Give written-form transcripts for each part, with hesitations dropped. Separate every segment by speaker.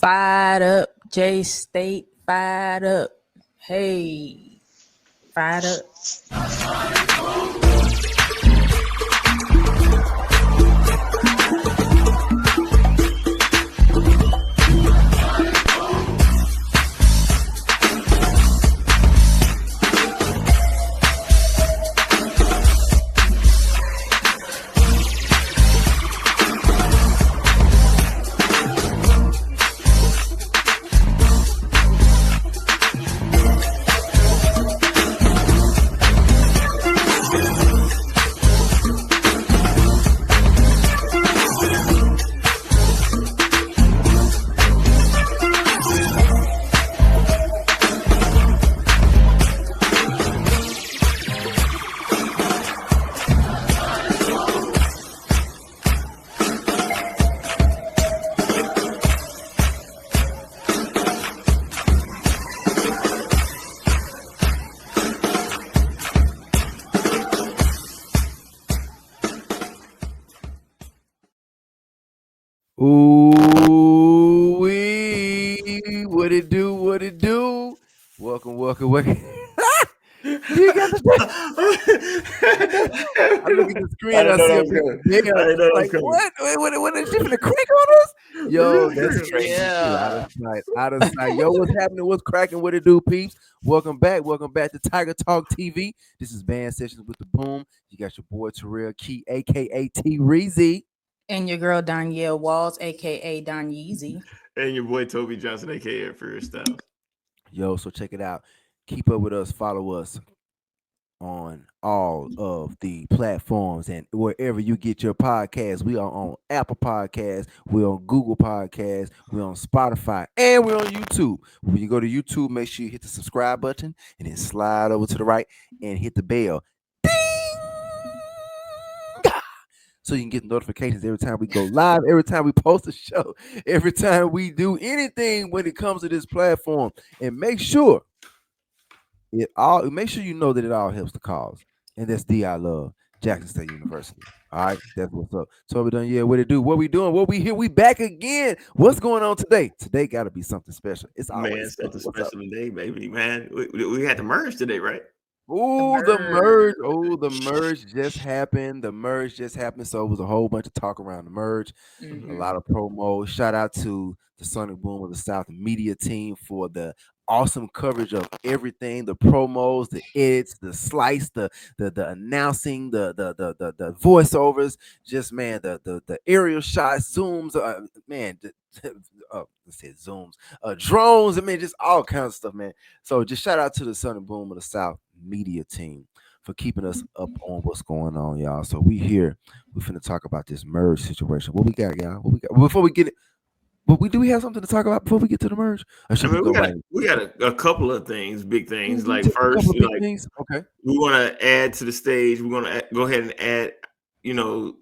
Speaker 1: Fired up. J State fired up. Hey, fired up.
Speaker 2: Ooh, what it do? What it do? Welcome. You got the I look at the screen. I see a big like what is she finna crank on us? Yo, that's crazy.
Speaker 1: Yeah.
Speaker 2: Out of sight. Yo, what's happening? What's cracking? What it do, peeps? Welcome back to Tiger Talk TV. This is Band Sessions with the Boom. You got your boy Terrell Key, aka T Reezy.
Speaker 1: And your girl Danielle Walls, aka Don Yeezy.
Speaker 3: And your boy Toby Johnson, aka First Styles.
Speaker 2: Yo, so check it out. Keep up with us. Follow us on all of the platforms and wherever you get your podcasts. We are on Apple Podcasts, we're on Google Podcasts, we're on Spotify, and we're on YouTube. When you go to YouTube, make sure you hit the subscribe button and then slide over to the right and hit the bell. Ding! So you can get notifications every time we go live, every time we post a show, every time we do anything when it comes to this platform. And make sure you know that it all helps the cause. And that's DI Love, Jackson State University. All right, that's what's up. So we done, what it do? What we doing? What we here? We back again. What's going on today? Today got to be something special. It's always
Speaker 3: something special today, baby. Man, we had to merge today, right?
Speaker 2: Oh, the merge. Oh, the merge just happened. So it was a whole bunch of talk around the merge. A lot of promo. Shout out to the Sonic Boom of the South media team for the awesome coverage of everything, the promos, the edits, the slice, the announcing, the voiceovers, just man, the aerial shots, zooms, let's say zooms, drones, I mean, just all kinds of stuff, man. So just shout out to the Sonic Boom of the South media team for keeping us up on what's going on, y'all. So we finna talk about this merge situation. What we got, y'all? What we got before we get it? But we have something to talk about before we get to the merge?
Speaker 3: We got a couple of things, big things. Like first,
Speaker 2: okay,
Speaker 3: we want to add to the stage. We're gonna go ahead and add,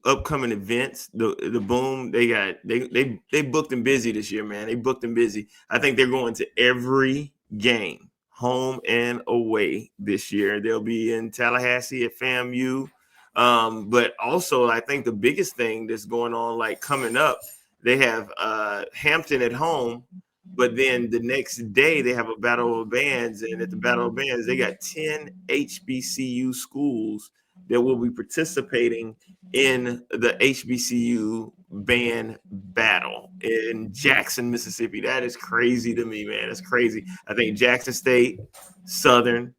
Speaker 3: upcoming events. The Boom, they booked them busy this year, man. They booked them busy. I think they're going to every game, home and away this year. They'll be in Tallahassee at FAMU, but also I think the biggest thing that's going on, like coming up. They have Hampton at home, but then the next day they have a Battle of Bands, and at the Battle of Bands, they got 10 HBCU schools that will be participating in the HBCU band battle in Jackson, Mississippi. That is crazy to me, man. It's crazy. I think Jackson State, Southern,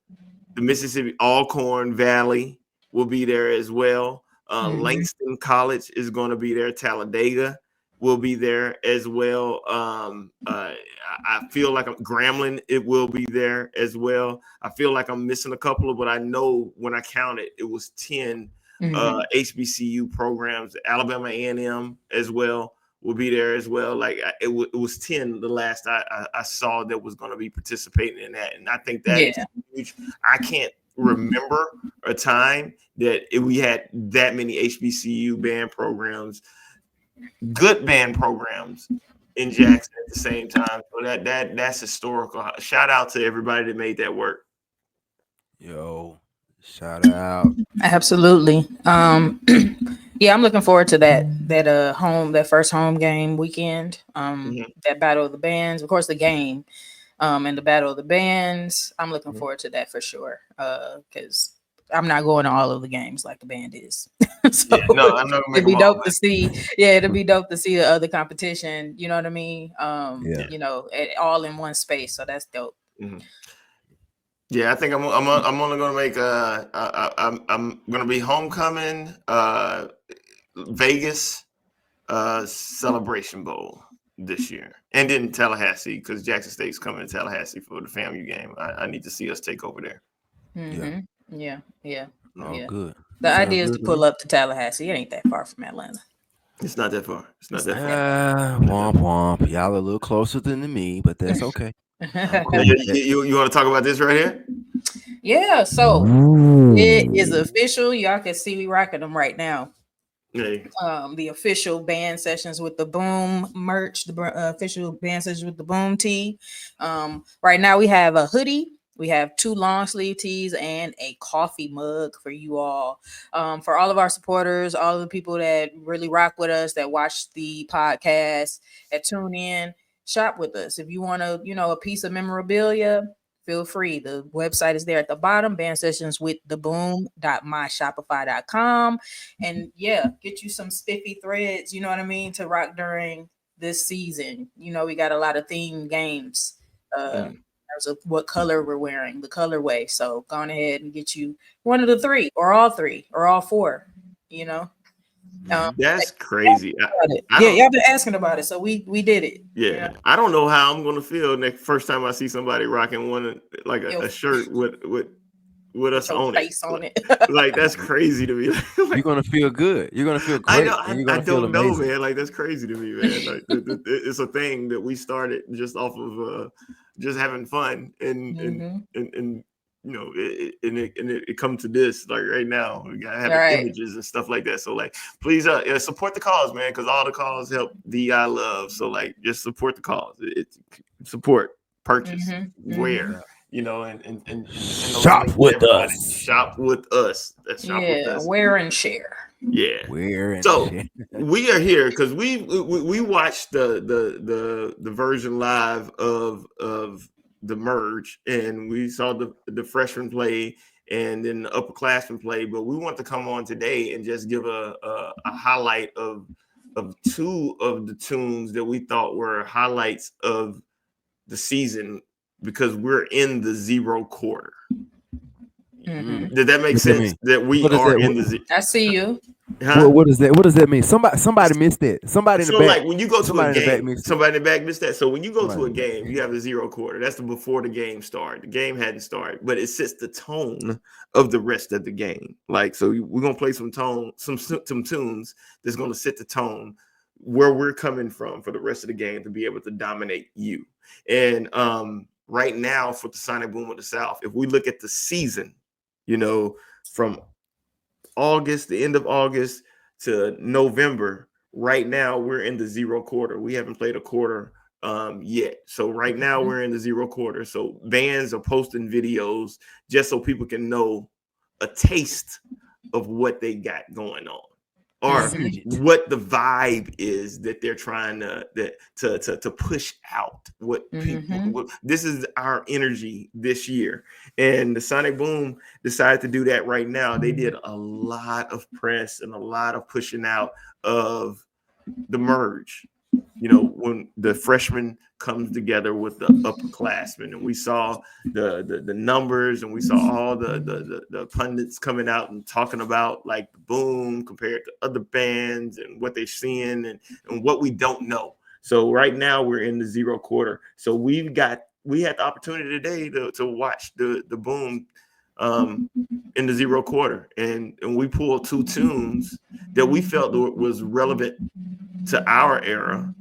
Speaker 3: the Mississippi Alcorn Valley will be there as well. Langston College is going to be there. Talladega will be there as well. I feel like Grambling, it will be there as well. I feel like I'm missing a couple of, but I know when I counted, it was 10 HBCU programs. Alabama A&M as well will be there as well. Like it was 10 the last I saw that was going to be participating in that. And I think that is huge. I can't remember a time that we had that many HBCU band programs, good band programs in Jackson at the same time. So that's historical. Shout out to everybody that made that work.
Speaker 2: Yo, shout out.
Speaker 1: Absolutely. Yeah, I'm looking forward to that first home game weekend. That battle of the bands, of course, the game, and the battle of the bands. I'm looking forward to that for sure. Because I'm not going to all of the games like the band is. So
Speaker 3: Yeah, no, I'm not gonna make
Speaker 1: it'd be
Speaker 3: them all,
Speaker 1: dope to see. Yeah, it'd be dope to see the other competition. You know what I mean?
Speaker 2: Yeah.
Speaker 1: All in one space. So that's dope.
Speaker 3: man. Yeah, I think I'm only gonna make I'm gonna be homecoming Vegas Celebration Bowl this year, and then Tallahassee because Jackson State's coming to Tallahassee for the FAMU game. I need to see us take over there.
Speaker 1: Yeah, yeah.
Speaker 2: Oh,
Speaker 1: Yeah.
Speaker 2: good.
Speaker 1: The
Speaker 2: Sounds
Speaker 1: idea is
Speaker 2: good
Speaker 1: to
Speaker 2: to
Speaker 1: pull
Speaker 2: me.
Speaker 1: up to Tallahassee. It ain't that far from Atlanta.
Speaker 3: It's not that far. It's not
Speaker 1: It's
Speaker 3: that
Speaker 1: not
Speaker 3: far.
Speaker 1: that
Speaker 2: Womp womp. Y'all a little closer than me, but that's okay. I'm
Speaker 1: far.
Speaker 2: cool with that.
Speaker 3: You want to talk about this right here?
Speaker 1: Yeah, so it is
Speaker 2: Ooh.
Speaker 1: official. Y'all can see we rocking them right now.
Speaker 3: Hey,
Speaker 1: The official band sessions with the Boom merch, official band sessions with the Boom tee. Right now we have a hoodie. We have 2 long sleeve tees and a coffee mug for you all. For all of our supporters, all of the people that really rock with us, that watch the podcast, that tune in, shop with us. If you want a piece of memorabilia, feel free. The website is there at the bottom, band sessions with the boom.myshopify.com. And yeah, get you some spiffy threads, you know what I mean, to rock during this season. We got a lot of theme games in terms of what color we're wearing, the colorway. So go on ahead and get you one of the 3 or all 3 or all 4, you know.
Speaker 3: that's
Speaker 1: Like,
Speaker 3: crazy. I
Speaker 1: yeah,
Speaker 3: don't.
Speaker 1: y'all been asking about it, so we did it.
Speaker 3: Yeah, I don't know how I'm gonna feel next first time I see somebody rocking one like
Speaker 1: Your,
Speaker 3: a shirt with us
Speaker 1: with your
Speaker 3: on it.
Speaker 1: face on it.
Speaker 3: Like that's crazy to me.
Speaker 2: You're
Speaker 3: Like,
Speaker 2: gonna feel good. You're gonna feel
Speaker 3: I know.
Speaker 2: great, and you're
Speaker 3: I
Speaker 2: gonna feel
Speaker 3: don't know,
Speaker 2: amazing.
Speaker 3: man. Like that's crazy to me, man. Like it's a thing that we started just off of just having fun,
Speaker 1: Hmm.
Speaker 3: and it comes to this like right now. We gotta have
Speaker 1: Right.
Speaker 3: images and stuff like that. So like, please support the cause, man, because all the cause help DI love. So like, just support the cause. Support, purchase, wear.
Speaker 1: Hmm.
Speaker 3: And send those
Speaker 2: Shop
Speaker 3: links to
Speaker 2: with
Speaker 3: everybody.
Speaker 2: us.
Speaker 3: Shop with us. Shop with
Speaker 1: Yeah,
Speaker 3: us.
Speaker 1: wear and share.
Speaker 3: Yeah.
Speaker 2: Where and
Speaker 3: So
Speaker 2: shit.
Speaker 3: we are here because we watched the version live of the merge, and we saw the freshmen play and then the upperclassmen play. But we want to come on today and just give a highlight of 2 of the tunes that we thought were highlights of the season because we're in the 0 quarter.
Speaker 1: Hmm.
Speaker 3: Did that make
Speaker 2: What that
Speaker 3: sense?
Speaker 2: mean?
Speaker 3: That we
Speaker 2: What does
Speaker 3: are
Speaker 2: that?
Speaker 3: in the
Speaker 1: I see you.
Speaker 3: huh?
Speaker 2: What is that? What does that mean? Somebody missed that. Somebody in the
Speaker 3: So
Speaker 2: back.
Speaker 3: like when you go to a
Speaker 2: Somebody in the back
Speaker 3: game,
Speaker 2: missed it.
Speaker 3: somebody in the back missed that. So when you go to
Speaker 2: Somebody
Speaker 3: a
Speaker 2: in the back.
Speaker 3: game, you have a 0 quarter. That's the before the game started. The game hadn't started, but it sets the tone of the rest of the game. Like so, we're gonna play some tunes that's gonna set the tone where we're coming from for the rest of the game to be able to dominate you. And right now for the Sonic Boom of the South, if we look at the season, from August, the end of August to November. Right now, we're in the 0 quarter. We haven't played a quarter yet. So right now,
Speaker 1: Mhm.
Speaker 3: we're in the 0 quarter. So bands are posting videos just so people can know a taste of what they got going on, or
Speaker 1: Mhm.
Speaker 3: what the vibe is that they're trying to push out. What people,
Speaker 1: Mhm.
Speaker 3: this is our energy this year, and the Sonic Boom decided to do that right now. They did a lot of press and a lot of pushing out of the merge. When the freshman comes together with the upperclassmen, and we saw the numbers, and we saw all the pundits coming out and talking about like the Boom compared to other bands and what they're seeing and what we don't know. So right now we're in the 0 quarter. So we had the opportunity today to watch the Boom in the 0 quarter, and we pulled 2 tunes that we felt was relevant to our era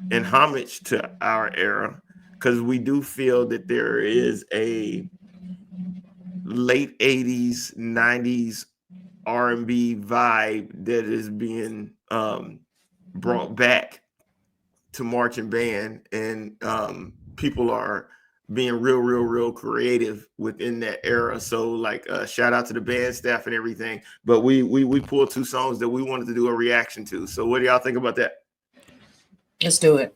Speaker 3: and homage to our era, because we do feel that there is a late 80s 90s R&B vibe that is being brought back to marching band, and people are being real creative within that era. So like shout out to the band staff and everything. But we pulled two songs that we wanted to do a reaction to. So what do y'all think about that?
Speaker 1: Let's do it.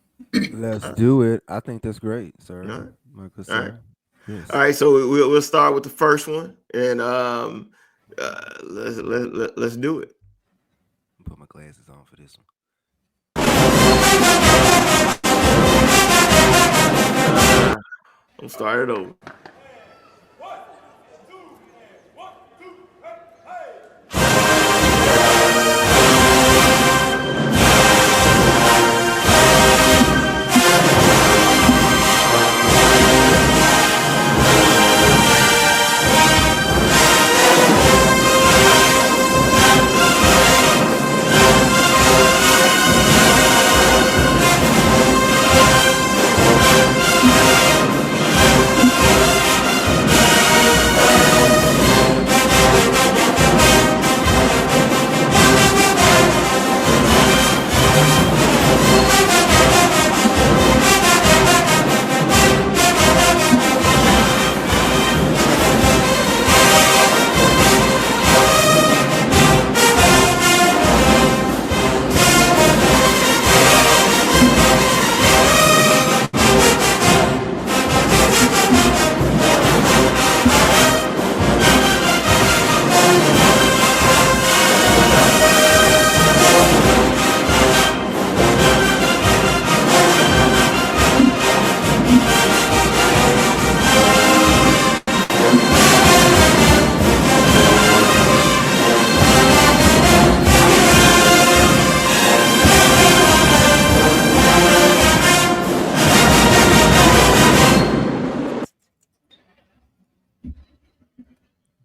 Speaker 2: Let's
Speaker 3: Uh,
Speaker 2: do it. I think that's great,
Speaker 3: all
Speaker 2: sir.
Speaker 3: right,
Speaker 2: My good
Speaker 3: all right,
Speaker 2: sir. Yes.
Speaker 3: all right. So we'll start with the first one, and let's do it.
Speaker 2: Put my glasses on for this one.
Speaker 3: I'm started over.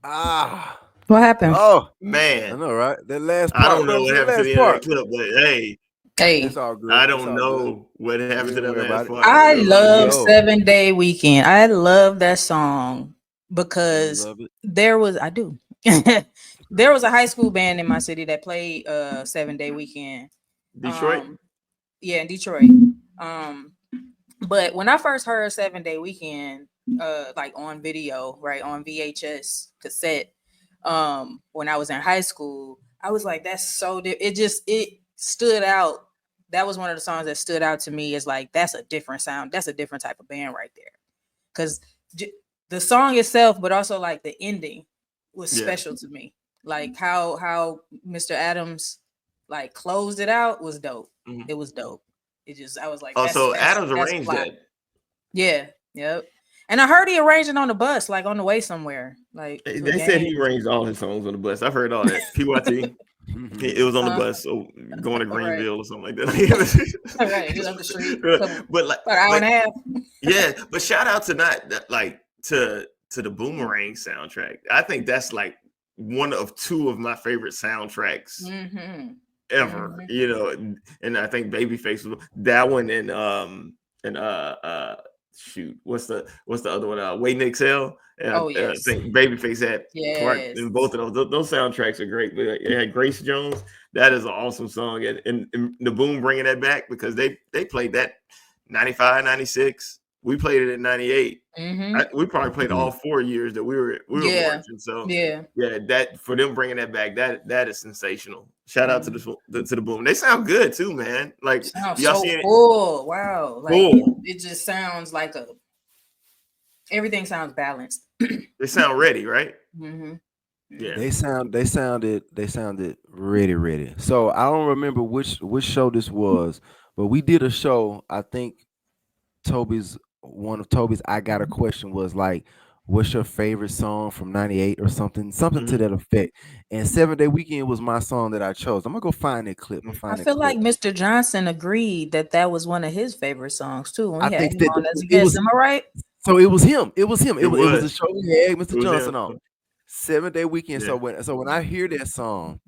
Speaker 2: Ah.
Speaker 1: What happened?
Speaker 2: Oh, I
Speaker 3: Man,
Speaker 2: know, right? That last
Speaker 3: I
Speaker 2: part.
Speaker 3: don't
Speaker 2: What
Speaker 3: know
Speaker 2: was
Speaker 3: what
Speaker 2: that
Speaker 3: happened to
Speaker 2: last
Speaker 3: the end of
Speaker 2: part?
Speaker 3: that clip, but hey,
Speaker 2: It's
Speaker 1: Hey,
Speaker 2: all good.
Speaker 3: I
Speaker 2: It's
Speaker 3: don't
Speaker 2: all good.
Speaker 3: know what
Speaker 2: We
Speaker 3: happened to
Speaker 2: ain't
Speaker 3: that
Speaker 2: worry
Speaker 3: last
Speaker 2: about it.
Speaker 3: part.
Speaker 1: I
Speaker 3: It was
Speaker 1: love
Speaker 3: good.
Speaker 2: Yo,
Speaker 1: 7 Day Weekend. I love that song
Speaker 2: you
Speaker 1: because
Speaker 2: love it.
Speaker 1: I do. There was a high school band in my city that played 7 Day Weekend.
Speaker 3: Detroit.
Speaker 1: Um, yeah, in Detroit. Um, but when I first heard 7 Day Weekend, like on video, right, on VHS cassette, when I was in high school, I was like, that's so it stood out. That was one of the songs that stood out to me as like that's a different sound. That's a different type of band right there. Because the song itself, but also like the ending was
Speaker 3: Yeah.
Speaker 1: special to me. Like how Mr. Adams like closed it out was dope.
Speaker 3: Mhm.
Speaker 1: It was dope. It just I was like,
Speaker 3: Oh, so Adams
Speaker 1: that's
Speaker 3: arranged
Speaker 1: fly.
Speaker 3: that.
Speaker 1: Yeah, yep. And I heard he arranged it on the bus, like on the way somewhere, like to a
Speaker 3: They said he
Speaker 1: game.
Speaker 3: arranged all his songs on the bus. I've heard all that. PYT. It was on the
Speaker 1: Huh?
Speaker 3: bus, so going to
Speaker 1: All right.
Speaker 3: Greenville or something like that.
Speaker 1: All right, just up the street. Couple,
Speaker 3: But like,
Speaker 1: about an hour and
Speaker 3: but
Speaker 1: a half.
Speaker 3: yeah, but shout out to not like to the Boomerang soundtrack. I think that's like one of two of my favorite soundtracks
Speaker 1: Mm-hmm.
Speaker 3: ever.
Speaker 1: Mm-hmm.
Speaker 3: You know, and I think Babyface was that one and shoot, what's the other one? Wait and Excel. And
Speaker 1: Oh
Speaker 3: I
Speaker 1: yes.
Speaker 3: think Babyface had part
Speaker 1: Yes.
Speaker 3: in both of those. Those soundtracks are great. But it had Grace Jones. That is an awesome song, and the Boom bringing that back because they played that 95, 96. We played it in 98.
Speaker 1: Mm-hmm.
Speaker 3: We probably played all 4 years that we were
Speaker 1: Yeah.
Speaker 3: marching. So
Speaker 1: Yeah.
Speaker 3: yeah, that for them bringing that back, that is sensational. Shout out to
Speaker 1: Mm-hmm.
Speaker 3: the Boom. They sound good too, man. Like
Speaker 1: Sounds
Speaker 3: y'all
Speaker 1: so
Speaker 3: seeing it?
Speaker 1: full. Wow. Like
Speaker 3: Cool.
Speaker 1: it just sounds like a everything sounds balanced.
Speaker 3: They sound ready, right?
Speaker 1: Mm-hmm.
Speaker 3: Yeah.
Speaker 2: They sounded ready. So I don't remember which show this was, but we did a show. I think one of Toby's I Got a Question was like, what's your favorite song from 98 or something to
Speaker 3: Mm-hmm.
Speaker 2: that effect. And 7 Day Weekend was my song that I chose. I'm gonna go find that clip. I'm gonna
Speaker 1: I
Speaker 2: find that
Speaker 1: feel
Speaker 2: clip.
Speaker 1: like Mr. Johnson agreed that that was one of his favorite songs too when
Speaker 2: I
Speaker 1: we had
Speaker 2: think
Speaker 1: him
Speaker 2: that
Speaker 1: on as a
Speaker 2: it
Speaker 1: guest.
Speaker 2: was
Speaker 1: Am I right?
Speaker 2: so it was him. It was him.
Speaker 3: It
Speaker 2: It was a
Speaker 3: was.
Speaker 2: show we had
Speaker 3: It
Speaker 2: Mr.
Speaker 3: was
Speaker 2: Johnson
Speaker 3: him.
Speaker 2: on. 7 Day Weekend.
Speaker 3: Yeah.
Speaker 2: So when I hear that song,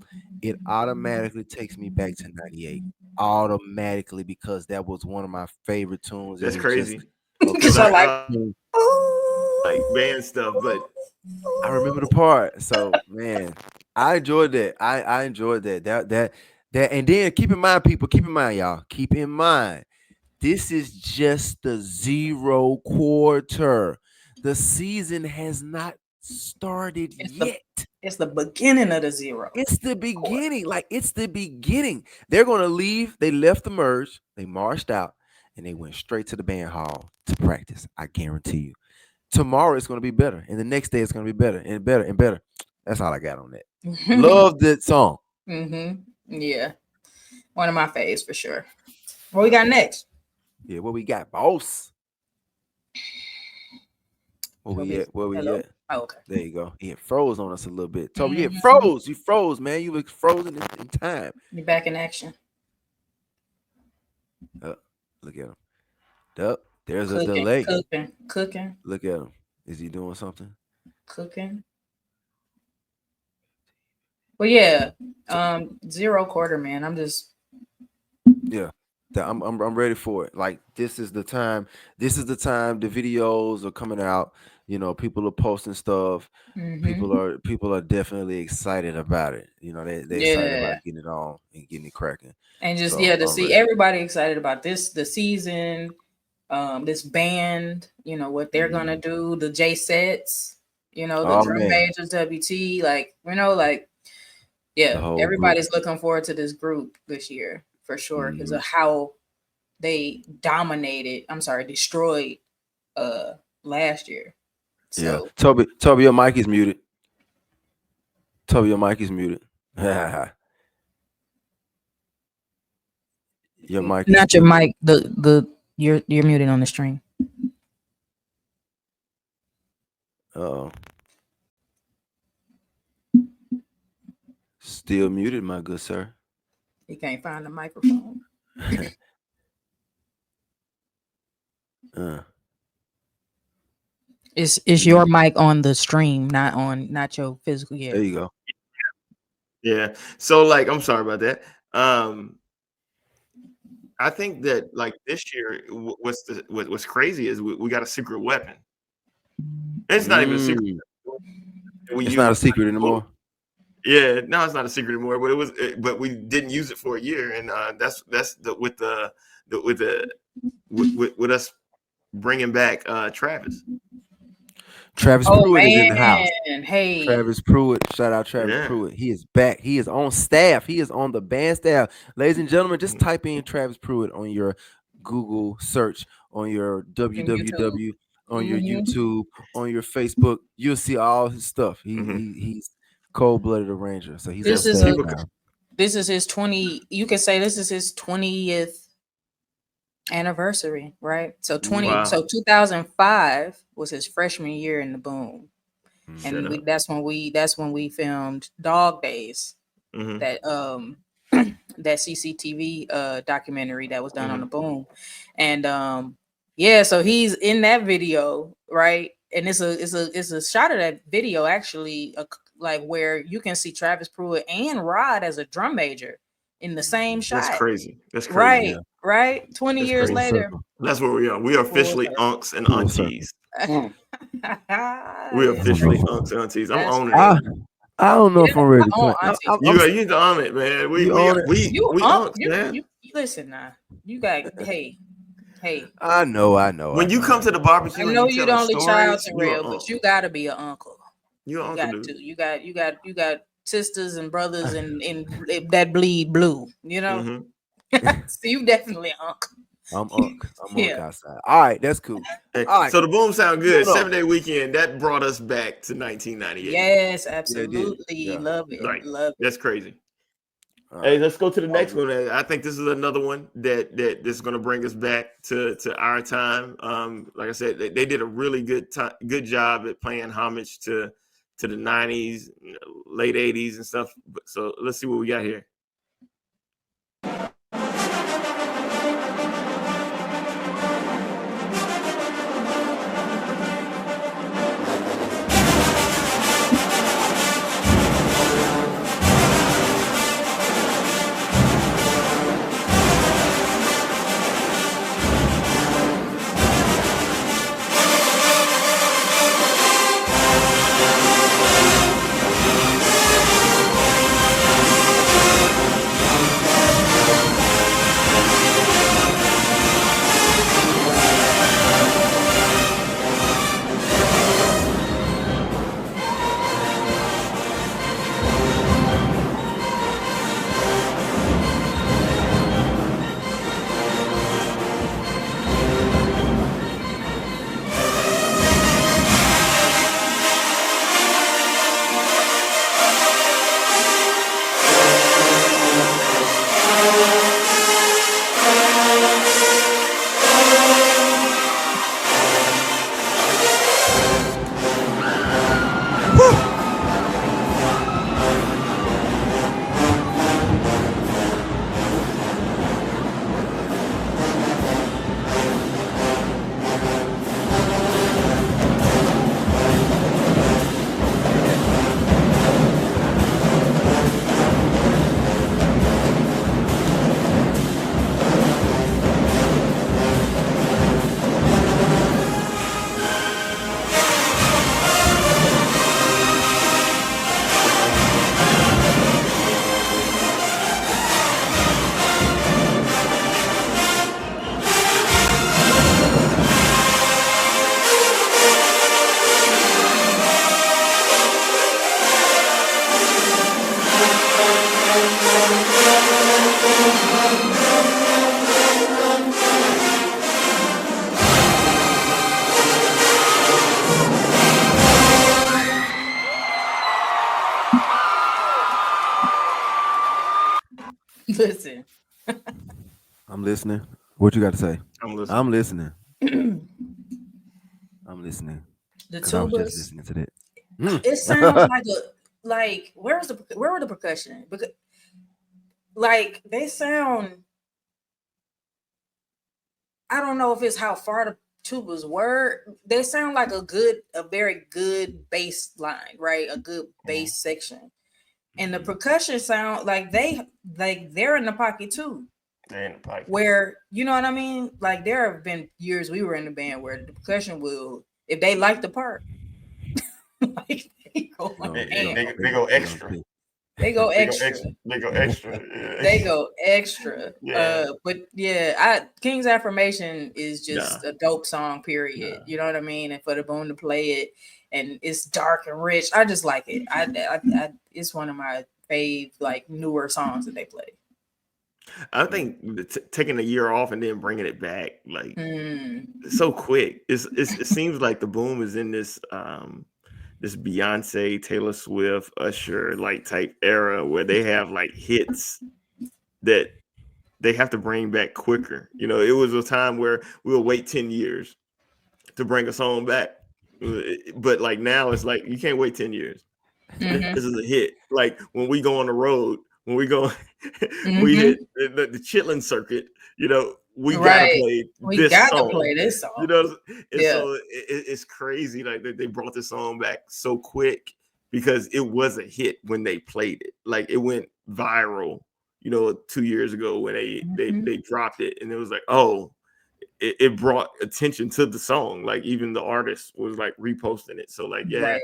Speaker 2: it automatically takes me back to 98. Automatically, because that was one of my favorite tunes. It
Speaker 3: That's
Speaker 2: was just
Speaker 3: crazy.
Speaker 2: a
Speaker 3: Because
Speaker 1: So like,
Speaker 3: I
Speaker 2: great.
Speaker 3: like band stuff, but
Speaker 2: I remember the part. So man, I enjoyed that. I enjoyed that. And then keep in mind, people, keep in mind, y'all, keep in mind This is just the zero quarter. The season has not started
Speaker 1: It's
Speaker 2: yet.
Speaker 1: the beginning of the zero.
Speaker 2: It's the beginning. Like, it's the beginning. They're going to leave. They left the merge. They marched out and they went straight to the band hall to practice. I guarantee you. Tomorrow it's going to be better. And the next day it's going to be better and better and better. That's all I got on that. Love that song.
Speaker 1: Yeah. One of my faves for sure. What we got next?
Speaker 2: Yeah, what we got, boss? Where we at? Where we
Speaker 1: Hello?
Speaker 2: at?
Speaker 1: Oh, okay.
Speaker 2: There you go. He froze on us a little bit. Toby, you froze. You froze, man. You was frozen in time.
Speaker 1: You're back in action.
Speaker 2: Look at him. There's a
Speaker 1: Cooking,
Speaker 2: delay.
Speaker 1: cooking.
Speaker 2: Look at him. Is he doing something?
Speaker 1: Cooking. Well, yeah. Zero quarter, man. I'm just.
Speaker 2: Yeah. I'm ready for it. Like, this is the time. This is the time the videos are coming out. You know, people are posting stuff. People are definitely excited about it. You know, they're excited about getting it on and getting it cracking.
Speaker 1: And just
Speaker 2: So,
Speaker 1: to
Speaker 2: I'm
Speaker 1: see
Speaker 2: ready.
Speaker 1: everybody excited about this, the season, this band, you know, what they're gonna do, the J sets, you know, the
Speaker 2: Oh,
Speaker 1: drum
Speaker 2: man.
Speaker 1: majors, WT, like, you know, like, yeah,
Speaker 2: The whole group.
Speaker 1: everybody's looking forward to this group this year for sure because of how they destroyed last year.
Speaker 2: Yeah.
Speaker 1: So
Speaker 2: Toby, your mic is muted. Toby, your mic is muted. Your mic is
Speaker 1: not your
Speaker 2: muted.
Speaker 1: mic, you're muted on the stream.
Speaker 2: Uh-oh. Still muted, my good sir.
Speaker 1: He can't find the microphone. It's your mic on the stream, not your physical. Yeah.
Speaker 2: There you go.
Speaker 3: Yeah. So, like, I'm sorry about that. I think that, like, this year, what's crazy is we got a secret weapon. It's not even a secret.
Speaker 2: It's not a secret anymore.
Speaker 3: Yeah, no, it's not a secret anymore. But but we didn't use it for a year, and that's with us bringing back Travis.
Speaker 2: Travis Pruitt is in the house.
Speaker 1: Hey,
Speaker 2: Travis Pruitt, shout out Travis Pruitt. He is back. He is on staff. He is on the band staff. Ladies and gentlemen, just type in Travis Pruitt on your Google search, on your www, on your YouTube, on your Facebook. You'll see all his stuff. He's cold-blooded arranger. So he's
Speaker 1: this
Speaker 2: on
Speaker 1: is
Speaker 2: staff
Speaker 1: a,
Speaker 2: now.
Speaker 1: this is his 20. You can say this is his 20th anniversary, right? So 2005 was his freshman year in the Boom, and that's when we filmed Dog Days, that that CCTV documentary that was done on the Boom, and yeah, so he's in that video, right? And it's a shot of that video actually, like where you can see Travis Pruitt and Rod as a drum major in the same shot.
Speaker 3: That's crazy. That's crazy.
Speaker 1: Right,
Speaker 3: yeah.
Speaker 1: Right. 20
Speaker 3: That's
Speaker 1: years
Speaker 3: crazy.
Speaker 1: later.
Speaker 3: That's where we are. We are officially unks and aunties. We're officially unks and aunties. I'm owning it.
Speaker 2: I don't know if I'm ready to
Speaker 3: you need to own it, man. We unks, man.
Speaker 1: You listen now. You got hey.
Speaker 2: I know.
Speaker 3: When you come to the barbecue,
Speaker 1: I know you're the only child to
Speaker 3: real,
Speaker 1: but you gotta be an uncle.
Speaker 3: You're an uncle, dude.
Speaker 1: You got sisters and brothers and that bleed blue, you know. So you definitely uncle.
Speaker 2: I'm unk outside. All right, that's cool.
Speaker 3: Hey,
Speaker 2: all right.
Speaker 3: So the Boom sound good. 7-day weekend, that brought us back to 1998.
Speaker 1: Yes, absolutely.
Speaker 2: Yeah.
Speaker 1: Love it.
Speaker 3: Right.
Speaker 1: Love it.
Speaker 3: That's crazy. Hey, let's go to the next one. I think this is another one that is going to bring us back to our time. Like I said, they did a really good job at paying homage to the 90s, late 80s and stuff. So let's see what we got here.
Speaker 1: Listen.
Speaker 2: I'm listening. What you got to say?
Speaker 3: I'm listening.
Speaker 2: I'm listening. I'm listening
Speaker 1: The
Speaker 2: because I was just
Speaker 1: tubas.
Speaker 2: listening to that.
Speaker 1: It sounds like where was the percussion? Because like they sound. I don't know if it's how far the tubas were. They sound like a very good bass line, right? A good bass section, and the percussion sound like they're in the pocket too.
Speaker 3: They're in the pipe.
Speaker 1: Where you know what I mean? Like there have been years we were in the band where the percussion will, if they like the part, like they go
Speaker 2: They gonna,
Speaker 3: They,
Speaker 2: they
Speaker 1: ham.
Speaker 2: gonna,
Speaker 3: they,
Speaker 2: they
Speaker 3: they
Speaker 2: gonna,
Speaker 3: go
Speaker 2: they gonna
Speaker 3: extra.
Speaker 2: pick.
Speaker 1: They go
Speaker 3: They go
Speaker 1: extra.
Speaker 3: extra. They go extra.
Speaker 1: They go extra.
Speaker 3: Yeah.
Speaker 1: But yeah, King's Affirmation is
Speaker 3: Nah.
Speaker 1: just a dope song, period.
Speaker 3: Nah.
Speaker 1: You know what I mean? And for the Boom to play it, and it's dark and rich. I just like it. I it's one of my fave like newer songs that they play.
Speaker 3: I think taking a year off and then bringing it back, like
Speaker 1: Mm,
Speaker 3: so quick. It seems like the Boom is in this Beyonce, Taylor Swift, Usher like type era where they have like hits that they have to bring back quicker. You know, it was a time where we'll wait 10 years to bring a song back. But like now it's like you can't wait 10 years.
Speaker 1: mhm,
Speaker 3: This is a hit. Like when we go on the road, when we go, we
Speaker 1: mhm.
Speaker 3: hit the Chitlin circuit. You know, we gotta
Speaker 1: Right.
Speaker 3: play
Speaker 1: We
Speaker 3: this
Speaker 1: got to
Speaker 3: song.
Speaker 1: play this
Speaker 3: You
Speaker 1: song.
Speaker 3: know, and
Speaker 1: Yeah.
Speaker 3: so it's crazy. Like they brought this song back so quick because it was a hit when they played it. Like it went viral. You know, 2 years ago when
Speaker 1: Mhm.
Speaker 3: they dropped it, and it was like, oh, it brought attention to the song. Like even the artist was like reposting it. So like, yeah,
Speaker 1: Right.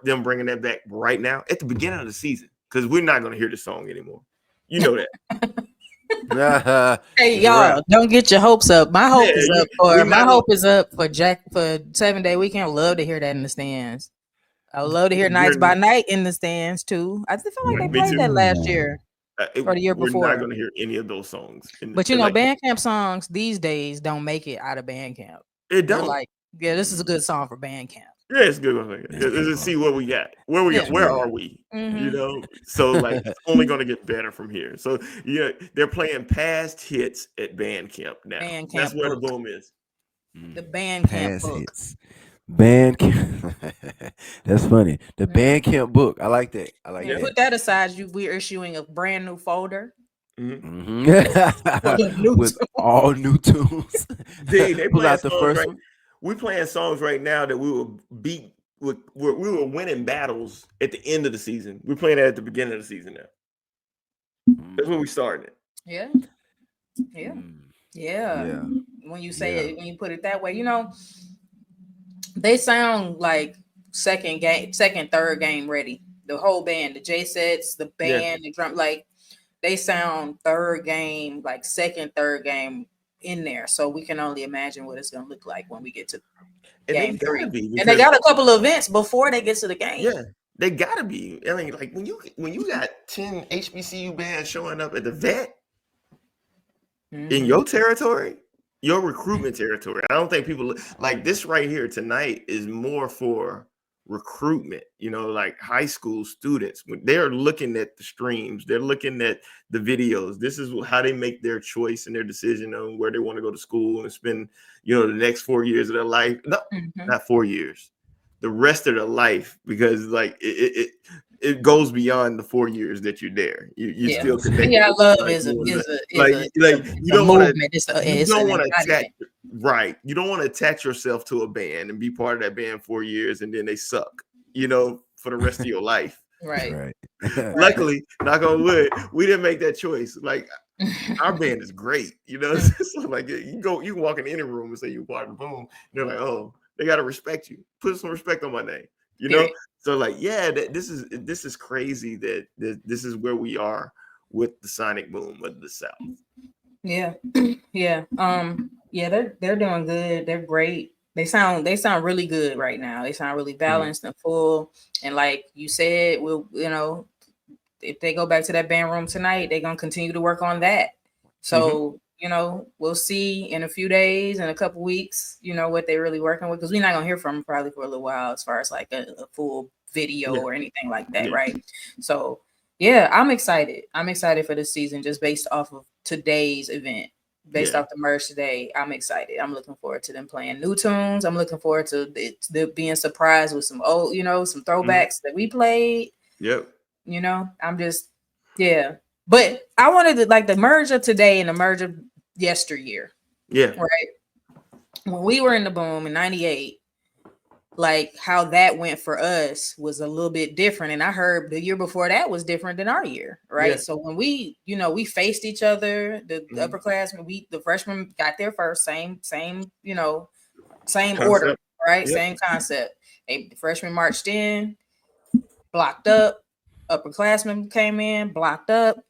Speaker 3: them bringing that back right now at the beginning of the season because we're not going to hear the song anymore. You know that.
Speaker 1: Hey
Speaker 2: It's a wrap.
Speaker 1: y'all, don't get your hopes up. My hope
Speaker 3: Yeah,
Speaker 1: is up
Speaker 3: we're
Speaker 1: for my
Speaker 3: not going.
Speaker 1: hope is up for Jack for 7 Day Weekend. Love to hear that in the stands. I would love to hear Nights by
Speaker 3: We're
Speaker 1: Night in the stands too. I just feel like they
Speaker 3: me
Speaker 1: played
Speaker 3: too.
Speaker 1: that last year or the year
Speaker 3: We're not
Speaker 1: before.
Speaker 3: going to hear any of those songs.
Speaker 1: But you know,
Speaker 3: Like
Speaker 1: Bandcamp songs these days don't make it out of Bandcamp.
Speaker 3: it
Speaker 1: They're
Speaker 3: don't.
Speaker 1: like, yeah, this is a good song for Bandcamp.
Speaker 3: Yeah, it's good.
Speaker 2: Man,
Speaker 3: Let's just see what we got. Where we
Speaker 1: Yeah.
Speaker 3: got. Where are we? You
Speaker 1: Mm-hmm.
Speaker 3: know. So like, it's only going to get better from here. So yeah, they're playing past hits at Bandcamp now. That's
Speaker 1: Bandcamp
Speaker 3: where the
Speaker 1: book.
Speaker 3: boom is.
Speaker 1: The Bandcamp
Speaker 2: Pass
Speaker 1: book.
Speaker 2: hits. Bandcamp. That's funny. The
Speaker 1: Mhm.
Speaker 2: Bandcamp book. I like that. I like
Speaker 1: Yeah,
Speaker 3: Yeah.
Speaker 2: that.
Speaker 1: put that aside. We're issuing a brand new folder
Speaker 3: Mm-hmm.
Speaker 1: for the new
Speaker 2: With all new tunes.
Speaker 3: They
Speaker 2: Pull
Speaker 3: playing
Speaker 2: out the
Speaker 3: songs
Speaker 2: first
Speaker 3: right.
Speaker 2: one.
Speaker 3: We playing songs right now that we will beat. We were winning battles at the end of the season. We're playing that at the beginning of the season now. That's where we started.
Speaker 1: Yeah, yeah,
Speaker 2: Mm,
Speaker 1: yeah.
Speaker 2: yeah.
Speaker 1: When you say
Speaker 2: Yeah.
Speaker 1: it, when you put it that way, you know, they sound like second, third game ready. The whole band, the J sets, the
Speaker 3: Yeah.
Speaker 1: band, the drum, like they sound third game, like second, third game in there. So we can only imagine what it's gonna look like when we get to
Speaker 3: And they
Speaker 1: game
Speaker 3: gotta
Speaker 1: three.
Speaker 3: be
Speaker 1: And they
Speaker 3: because
Speaker 1: got a couple of events before they get to the game.
Speaker 3: yeah, they gotta be. I mean, like when you got 10 HBCU bands showing up at the vet in
Speaker 1: Mhm.
Speaker 3: your territory, your recruitment territory. I don't think people like this right here tonight is more for recruitment, you know, like high school students. When they're looking at the streams, they're looking at the videos. This is how they make their choice and their decision on where they want to go to school and spend, you know, the next 4 years of their life. No,
Speaker 1: Mhm.
Speaker 3: not 4 years, the rest of their life, because like it goes beyond the 4 years that you're there. You're
Speaker 1: Yeah.
Speaker 3: still connected
Speaker 1: Yeah,
Speaker 3: with
Speaker 1: love
Speaker 3: like
Speaker 1: is a
Speaker 3: more than
Speaker 1: is
Speaker 3: that.
Speaker 1: a is
Speaker 3: Like
Speaker 1: a it's a,
Speaker 3: like
Speaker 1: it's
Speaker 3: you
Speaker 1: a
Speaker 3: don't want to
Speaker 1: movement.
Speaker 3: you
Speaker 1: It's
Speaker 3: don't
Speaker 1: an
Speaker 3: want to attach
Speaker 1: embodiment.
Speaker 3: right. You don't want to attach yourself to a band and be part of that band 4 years and then they suck, you know, for the rest of your life.
Speaker 1: Right.
Speaker 2: Right.
Speaker 1: Right.
Speaker 3: Luckily, knock on wood, we didn't make that choice. Like our band is great, you know. So like you can walk in any room and say you're part of the boom. They're like, oh, they gotta respect you. Put some respect on my name, you know.
Speaker 1: Period.
Speaker 3: So like, yeah, this is crazy that this is where we are with the sonic boom of the South.
Speaker 1: Yeah. Yeah. Yeah, they're doing good. They're great. They sound really good right now. They sound really
Speaker 3: Mhm.
Speaker 1: balanced and full. And like you said, we'll if they go back to that band room tonight, they're gonna continue to work on that.
Speaker 3: Mhm.
Speaker 1: So, we'll see in a few days, in a couple weeks, what they're really working with, because we're not gonna hear from them probably for a little while as far as like a full video
Speaker 3: Yeah,
Speaker 1: or anything like that,
Speaker 3: yeah.
Speaker 1: right? So Yeah, I'm excited. I'm excited for the season just based off of today's event. Based
Speaker 3: Yeah.
Speaker 1: off the merge today, I'm excited. I'm looking forward to them playing new tunes. I'm looking forward to the being surprised with some old, some throwbacks that we played.
Speaker 3: Yep.
Speaker 1: I'm just, yeah. But I wanted to like the merge of today and the merge of yesteryear,
Speaker 3: Yeah.
Speaker 1: right? When we were in the boom in '98, like how that went for us was a little bit different. And I heard the year before that was different than our year, right?
Speaker 3: Yeah.
Speaker 1: So when we faced each other, the
Speaker 3: Mhm.
Speaker 1: upperclassmen, the freshmen got there first, same order,
Speaker 3: Concept.
Speaker 1: right?
Speaker 3: Yep.
Speaker 1: Same concept. The freshmen marched in, blocked up, upperclassmen came in, blocked up,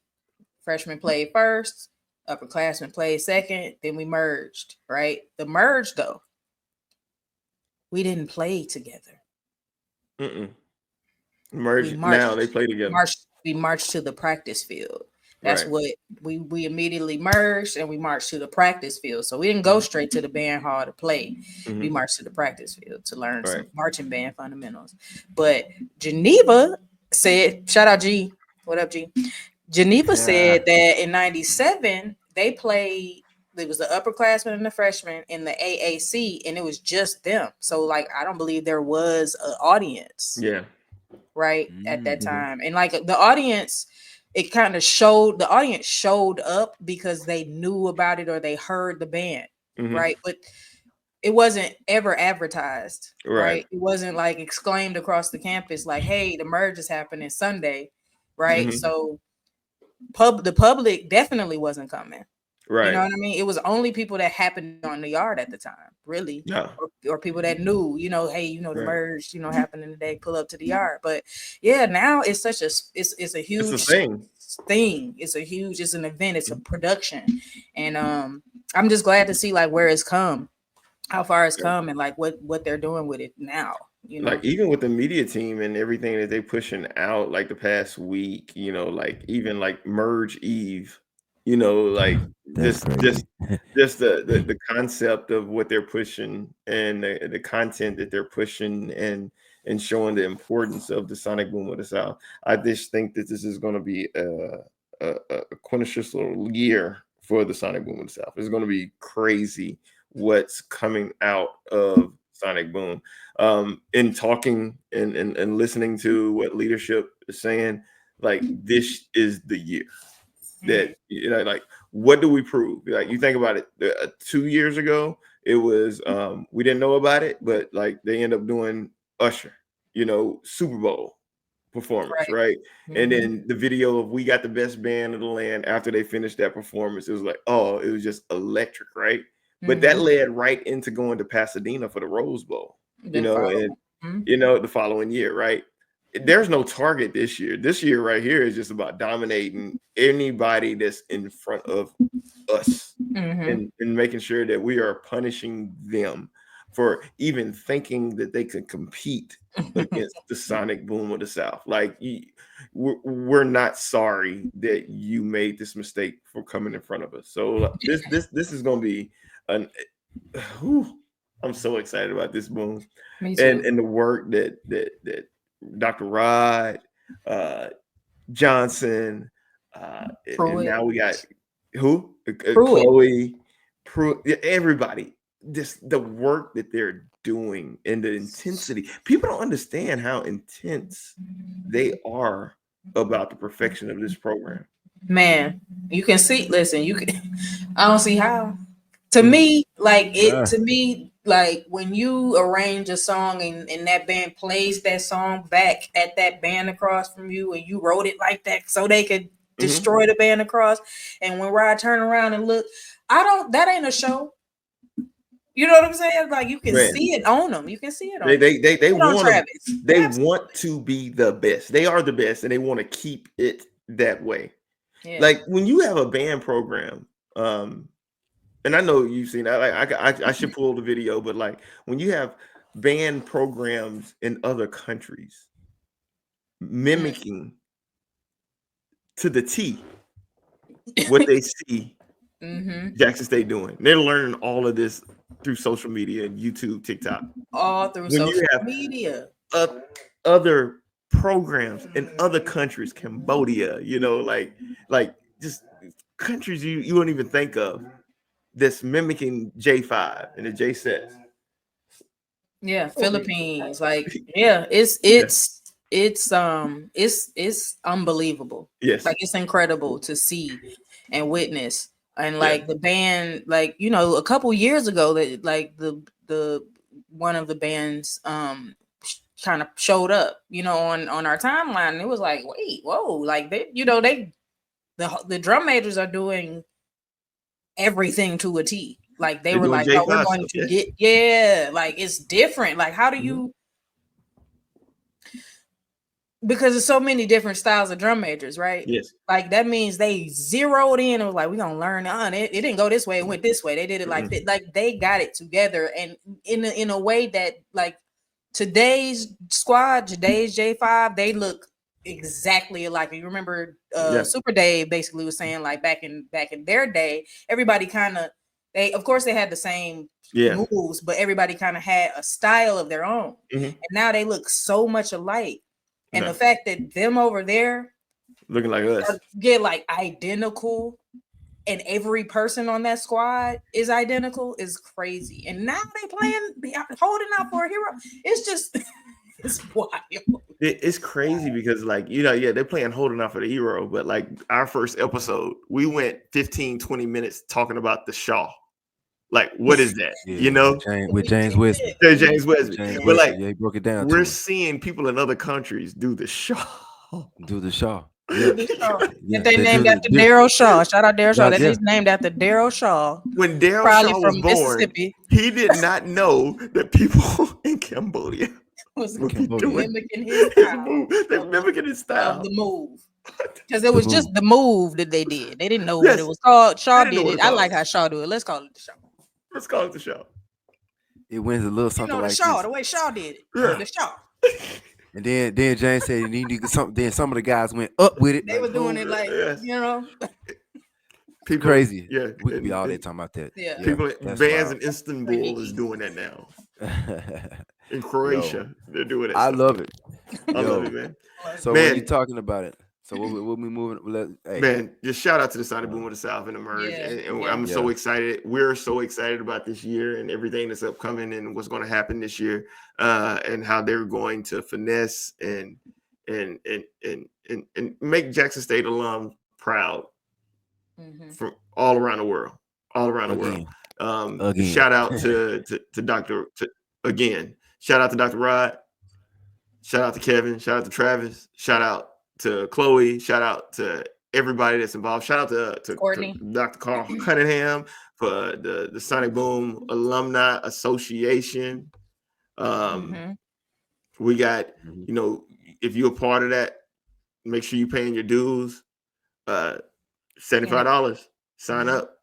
Speaker 1: freshmen played first, upperclassmen played second, then we merged, right? The merge though, we didn't play together.
Speaker 3: Mm-mm.
Speaker 1: We
Speaker 3: Merge now. They play together.
Speaker 1: marched to the practice field. That's
Speaker 3: Right.
Speaker 1: what we immediately merged, and we marched to the practice field. So we didn't go straight to the band hall to play. We
Speaker 3: Mhm.
Speaker 1: marched to the practice field to learn
Speaker 3: Right.
Speaker 1: some marching band fundamentals. But Geneva said, shout out G, what up G? Geneva
Speaker 3: Yeah.
Speaker 1: said that in '97 they played. It was the upperclassmen and the freshmen in the AAC, and it was just them. So like I don't believe there was an audience
Speaker 3: Yeah.
Speaker 1: right at that
Speaker 2: Mm-hmm.
Speaker 1: time. And like the audience, it kind of showed the audience showed up because they knew about it or they heard the band,
Speaker 3: Mhm.
Speaker 1: right? But it wasn't ever advertised,
Speaker 3: Right.
Speaker 1: right? It wasn't like exclaimed across the campus like, hey, the merge is happening Sunday, right?
Speaker 3: Mhm.
Speaker 1: So the public definitely wasn't coming. You know
Speaker 3: Right.
Speaker 1: what I mean? It was only people that happened on the yard at the time, really,
Speaker 3: Yeah.
Speaker 1: or people that knew, hey, the
Speaker 3: Right.
Speaker 1: merge, happening today, pull up to the yard. But yeah, now it's such a it's a
Speaker 3: It's a
Speaker 1: huge
Speaker 3: thing.
Speaker 1: thing. It's an event. It's a production, and I'm just glad to see like where it's come, how far it's come, and like what they're doing with it now.
Speaker 3: Like even with the media team and everything that they pushing out like the past week, like even like Merge Eve, like
Speaker 2: That's
Speaker 3: just
Speaker 2: crazy.
Speaker 3: just just the concept of what they're pushing and the content that they're pushing and showing the importance of the Sonic Boom of the South. I just think that this is going to be a quintessential year for the Sonic Boom of the South. It's going to be crazy what's coming out of Sonic Boom. In talking and listening to what leadership is saying, like this is the year that like what do we prove? Like you think about it, 2 years ago, it was we didn't know about it, but like they end up doing Usher, Super Bowl performance, right? And
Speaker 1: Mhm.
Speaker 3: then the video of we got the best band of the land after they finished that performance, it was like, oh, it was just electric, right? But that
Speaker 1: Mhm.
Speaker 3: led right into going to Pasadena for the Rose Bowl,
Speaker 1: Then follow.
Speaker 3: and
Speaker 1: Mhm.
Speaker 3: the following year, right? There's no target this year. This year right here is just about dominating anybody that's in front of us
Speaker 1: Mhm.
Speaker 3: and making sure that we are punishing them for even thinking that they could compete against the Sonic Boom of the South. Like we're not sorry that you made this mistake for coming in front of us. So this is going to be an whew, I'm so excited about this boom
Speaker 1: Me
Speaker 3: and
Speaker 1: too.
Speaker 3: the work that Dr. Rod, uh, Johnson, and
Speaker 1: Pruitt.
Speaker 3: now we got who?
Speaker 1: Pruitt.
Speaker 3: Chloe, everybody. This the work that they're doing and the intensity. People don't understand how intense they are about the perfection of this program.
Speaker 1: Man, you can see. Listen, you can. I don't see how. To
Speaker 3: Mhm.
Speaker 1: me, like it.
Speaker 2: Ah,
Speaker 1: To me, like when you arrange a song and that band plays that song back at that band across from you, and you wrote it like that so they could
Speaker 3: Mhm.
Speaker 1: destroy the band across. And when Rod turn around and look, I don't. That ain't a show. You know what I'm saying? Like you can
Speaker 3: Man,
Speaker 1: see it on them. You can see it
Speaker 3: they
Speaker 1: on them.
Speaker 3: they they, they
Speaker 1: See it on
Speaker 3: want to
Speaker 1: Travis.
Speaker 3: they want
Speaker 1: Absolutely.
Speaker 3: to be the best. They are the best, and they want to keep it that way.
Speaker 1: Yeah.
Speaker 3: Like when you have a band program, and I know you've seen that. Like I should pull the video, but like when you have band programs in other countries mimicking to the T what they see
Speaker 1: Mm-hmm.
Speaker 3: Jackson State doing, they're learning all of this through social media and YouTube, TikTok.
Speaker 1: All through
Speaker 3: When you
Speaker 1: social
Speaker 3: have
Speaker 1: media.
Speaker 3: other programs in other countries, Cambodia, like just countries you wouldn't even think of that's mimicking J5 and the J sets.
Speaker 1: Yeah, Philippines. Like,
Speaker 3: Yeah.
Speaker 1: it's unbelievable.
Speaker 3: Yes.
Speaker 1: Like, it's incredible to see and witness. And
Speaker 3: Yeah.
Speaker 1: like the band, like, a couple years ago, that like the one of the bands kind of showed up, on our timeline. And it was like, wait, whoa, like the drum majors are doing everything to a T. Like they
Speaker 3: They're
Speaker 1: were
Speaker 3: doing
Speaker 1: like, no, we're
Speaker 3: J5
Speaker 1: going
Speaker 3: stuff.
Speaker 1: to
Speaker 3: Yes.
Speaker 1: get, like, it's different. Like, how do you, because there's so many different styles of drum majors, right?
Speaker 3: Yes.
Speaker 1: Like that means they zeroed in and was like, we're gonna learn on it. It didn't go this way, it went this way. They did it like that. Like they got it together, and in a way that, like, today's squad, today's J5, they look exactly alike. You remember
Speaker 3: Yeah.
Speaker 1: Super Dave basically was saying, like, back in their day, everybody kind of, they, of course, they had the same
Speaker 3: Yeah.
Speaker 1: moves, but everybody kind of had a style of their own. And now they look so much alike. And
Speaker 3: No.
Speaker 1: the fact that them over there
Speaker 3: Looking like us.
Speaker 1: get like identical, and every person on that squad is identical, is crazy. And now they holding out for a hero. It's just it's wild.
Speaker 3: It's crazy because, like, yeah, they're playing holding out for the hero, but like our first episode, we went 15-20 minutes talking about the Shaw. Like, what is that?
Speaker 2: Yeah, with James Wesley.
Speaker 3: James Wesley. But like,
Speaker 2: he broke it down.
Speaker 3: We're seeing people in other countries do the Shaw.
Speaker 2: Do the Shaw.
Speaker 1: Yeah.
Speaker 2: Yeah,
Speaker 1: they named after Daryl Shaw. Shout out Daryl Shaw. That is named after Daryl Shaw.
Speaker 3: When Daryl
Speaker 1: probably
Speaker 3: Shaw
Speaker 1: from
Speaker 3: was born,
Speaker 1: Mississippi,
Speaker 3: he did not know that people in Cambodia
Speaker 1: was
Speaker 3: doing
Speaker 1: mimicking his style.
Speaker 3: They're mimicking his style
Speaker 1: Of the move. Because it was just the move that they did. They didn't know what it was called. Shaw did it. I like how Shaw do it. Let's call it the Shaw.
Speaker 3: Let's call it the Shaw.
Speaker 2: It went a little something like
Speaker 1: Shaw,
Speaker 2: this.
Speaker 1: the way Shaw did it.
Speaker 3: Yeah.
Speaker 1: The Shaw.
Speaker 2: And then James said you need to get something. Then some of the guys went up with it.
Speaker 1: They were doing it like,
Speaker 3: people,
Speaker 2: crazy.
Speaker 3: Yeah,
Speaker 2: we could be all day talking about that.
Speaker 1: Yeah,
Speaker 3: people, bands in Istanbul is doing that now. In Croatia, they're doing it.
Speaker 2: I love it.
Speaker 3: I love it, man.
Speaker 2: So when you talking about it, so we'll be moving.
Speaker 3: Man, just shout out to the Sonic Boom of the South and the Merge, and I'm so excited. We're so excited about this year and everything that's upcoming and what's going to happen this year, and how they're going to finesse and make Jackson State alums proud from all around the world,
Speaker 2: Again.
Speaker 3: Shout out to Dr. Shout out to Dr. Rod. Shout out to Kevin. Shout out to Travis. Shout out to Chloe. Shout out to everybody that's involved. Shout out to Dr. Carl Cunningham for the Sonic Boom Alumni Association. We got, if you're a part of that, make sure you're paying your dues. $75. Sign up.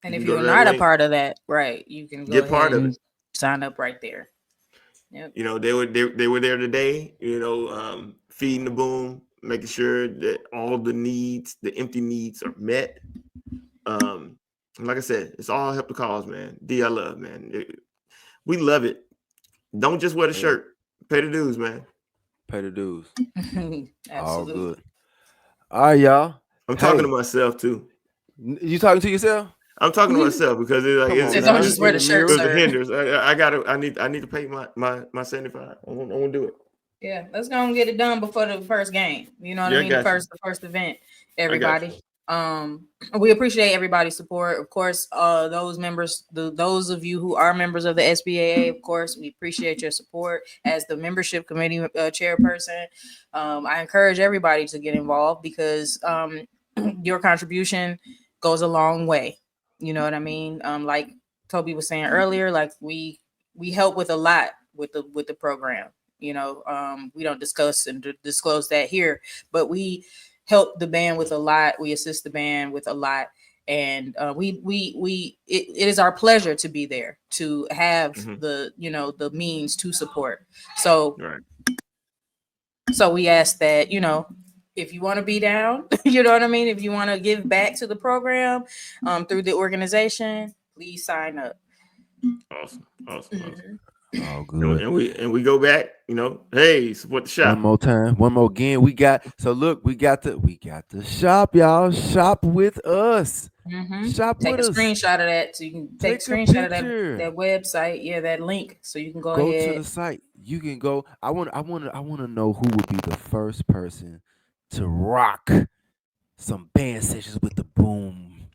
Speaker 1: And if you're not a part of that, right, you can go
Speaker 3: get part of it.
Speaker 1: Sign up right there.
Speaker 3: Yep. They were there today, feeding the boom, making sure that all the needs, the empty needs, are met. Like I said, it's all help the cause, man. I love, man. We love it. Don't just wear the shirt. Pay the dues, man.
Speaker 2: Pay the dues.
Speaker 1: Absolutely.
Speaker 2: All good. All right, y'all.
Speaker 3: I'm talking to myself too.
Speaker 2: You talking to yourself?
Speaker 3: I'm talking to myself because it's
Speaker 1: don't just wear the shirt.
Speaker 3: It hinders. I need to pay my 75. I want to do it.
Speaker 1: Yeah, let's go and get it done before the first game. You know what I mean? The first event. Everybody. We appreciate everybody's support. Of course, those members, those of you who are members of the SBAA, of course, we appreciate your support. As the membership committee chairperson, I encourage everybody to get involved because your contribution goes a long way. You know what I mean? Like Toby was saying earlier, like we help with a lot with the program. We don't discuss and disclose that here, but we help the band with a lot. We assist the band with a lot, and it is our pleasure to be there, to have the means to support. So we ask that if you want to be down, you know what I mean? If you want to give back to the program through the organization, please sign up.
Speaker 3: Awesome.
Speaker 2: Oh, good.
Speaker 3: And we go back, you know, hey, support the shop.
Speaker 2: One more time, one more again. We got we got the shop, y'all. Shop with us. Shop
Speaker 1: Take
Speaker 2: with
Speaker 1: a
Speaker 2: us.
Speaker 1: screenshot of that so you can take a screenshot of that website. Yeah, that link. So you can go ahead.
Speaker 2: To the site. You can go. I want to know who would be the first person to rock some band sessions with the boom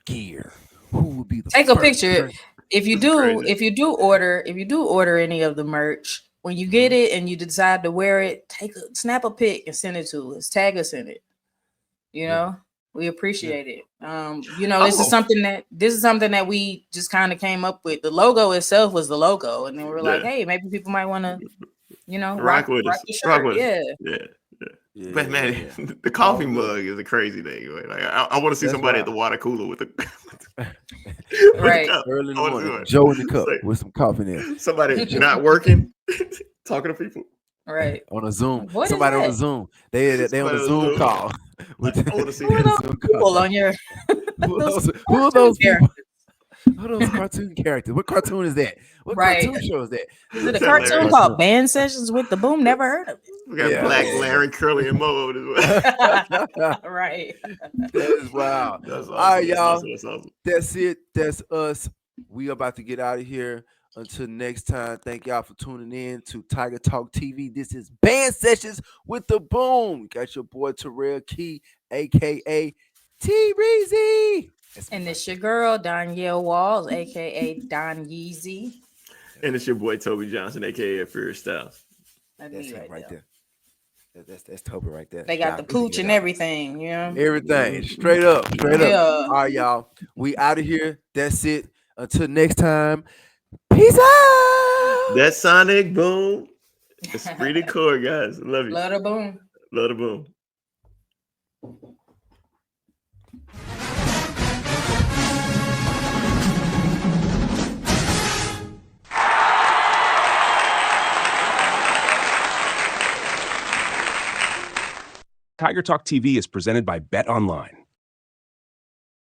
Speaker 2: gear. Who would be the
Speaker 1: take
Speaker 2: first
Speaker 1: a picture
Speaker 2: person?
Speaker 1: if you do order any of the merch. When you get it and you decide to wear it, snap a pic and send it to us. Tag us in it. You know, we appreciate it. You know, this is something that we just kind of came up with. The logo itself was the logo, and then we were like, hey, maybe people might want to, you know, rock
Speaker 3: with us.
Speaker 1: the shirt.
Speaker 3: Yeah. But man, the coffee mug is a crazy thing. Like I want to see somebody at the water cooler with the
Speaker 1: right
Speaker 2: early in the morning, Joe in the cup with some coffee in there.
Speaker 3: Somebody not working, talking to people.
Speaker 1: Right.
Speaker 2: On a Zoom.
Speaker 1: What
Speaker 2: somebody on a Zoom. They on a Zoom call.
Speaker 3: I want to see
Speaker 1: who are those people on your
Speaker 2: who are those people? Who are those cartoon characters? What cartoon is that? What cartoon show is that?
Speaker 1: Is it a cartoon called Band Sessions with the Boom? Never heard of it.
Speaker 3: We got Black Larry, Curly, and Moe as well.
Speaker 1: Right.
Speaker 2: That is wild.
Speaker 3: That's awesome.
Speaker 2: All right, y'all.
Speaker 3: That's awesome.
Speaker 2: That's it. That's us. We are about to get out of here. Until next time, thank y'all for tuning in to Tiger Talk TV. This is Band Sessions with the Boom. Got your boy Terrell Key, aka T Reezy.
Speaker 1: And it's your girl, Danielle Walls, aka Don Yeezy.
Speaker 3: And it's your boy Toby Johnson, aka Furious Styles.
Speaker 2: That's him right there. That's Toby right there.
Speaker 1: They got the pooch and everything, you know.
Speaker 2: Everything. Straight up. All right, y'all. We out of here. That's it. Until next time. Peace out.
Speaker 3: That's Sonic Boom. It's pretty cool, guys. Love you.
Speaker 1: Love the boom.
Speaker 3: Love the boom.
Speaker 4: Tiger Talk TV is presented by Bet Online.